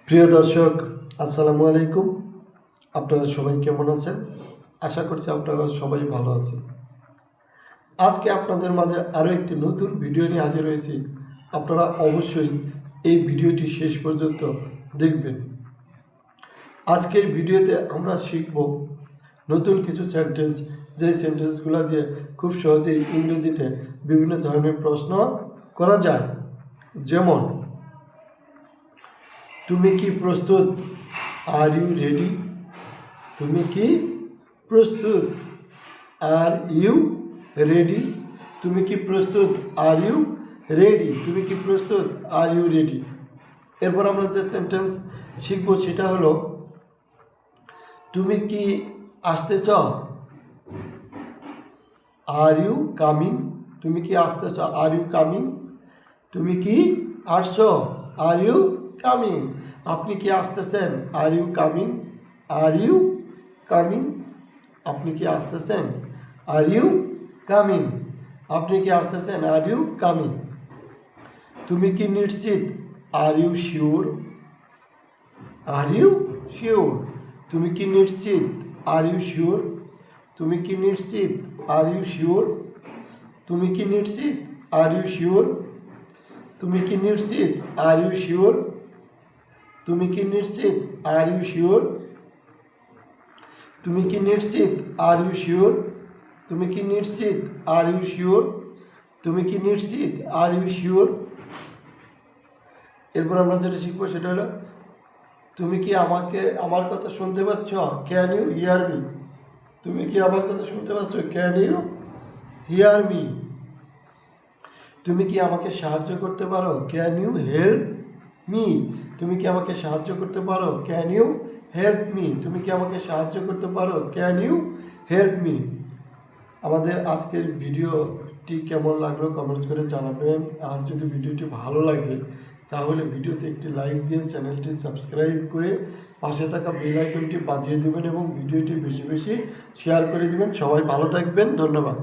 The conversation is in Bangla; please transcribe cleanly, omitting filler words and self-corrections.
প্রিয় দর্শক, আসসালামু আলাইকুম। আপনারা সবাই কেমন আছেন? আশা করছি আপনারা সবাই ভালো আছেন। আজকে আপনাদের মাঝে আরও একটি নতুন ভিডিও নিয়ে হাজির হয়েছি। আপনারা অবশ্যই এই ভিডিওটি শেষ পর্যন্ত দেখবেন। আজকের ভিডিওতে আমরা শিখব নতুন কিছু সেন্টেন্স, যে সেন্টেন্সগুলো দিয়ে খুব সহজেই ইংরেজিতে বিভিন্ন ধরনের প্রশ্ন করা যায়। যেমন, তুমি কি প্রস্তুত? Are you ready? তুমি কি প্রস্তুত? Are you ready? তুমি কি প্রস্তুত? Are you ready? তুমি কি প্রস্তুত? Are you ready? এরপর আমরা যে সেন্টেন্স শিখব সেটা হলো, তুমি কি আসতেছ? আর ইউ কামিং? তুমি কি আসতেছ? আর ইউ কামিং? তুমি কি আসছো? Are you coming? আপনি কি আসতেছেন? Are you coming? Are you coming? আপনি কি আসতেছেন? Are you coming? আপনি কি আসতেছেন? Are you coming? তুমি কি নিশ্চিত? Are you sure? Are you sure? তুমি কি নিশ্চিত? Are you sure? তুমি কি নিশ্চিত? Are you sure? তুমি কি নিশ্চিত? Are you sure? তুমি কি নিশ্চিত? Are you sure? তুমি কি নিশ্চিত? Are you sure? তুমি কি নিশ্চিত? Are you sure? তুমি কি নিশ্চিত? Are you sure? তুমি কি নিশ্চিত? Are you sure? এরপর আমরা যেটা শিখবো সেটা হলো, তুমি কি আমার কথা শুনতে পাচ্ছ? Can you hear me? তুমি কি আমার কথা শুনতে পাচ্ছ? Can you hear me? তুমি কি আমাকে সাহায্য করতে পারো? Can you help me? তুমি কি আমাকে সাহায্য করতে পারো? Can you help me? তুমি কি আমাকে সাহায্য করতে পারো? Can you help me? আমাদের আজকের ভিডিওটি কেমন লাগলো কমেন্টস করে জানাবেন। আর যদি ভিডিওটি ভালো লাগে তাহলে ভিডিওতে একটি লাইক দিয়ে চ্যানেলটি সাবস্ক্রাইব করে পাশে থাকা বেল আইকনটি বাজিয়ে দেবেন এবং ভিডিওটি বেশি বেশি শেয়ার করে দেবেন। সবাই ভালো থাকবেন। ধন্যবাদ।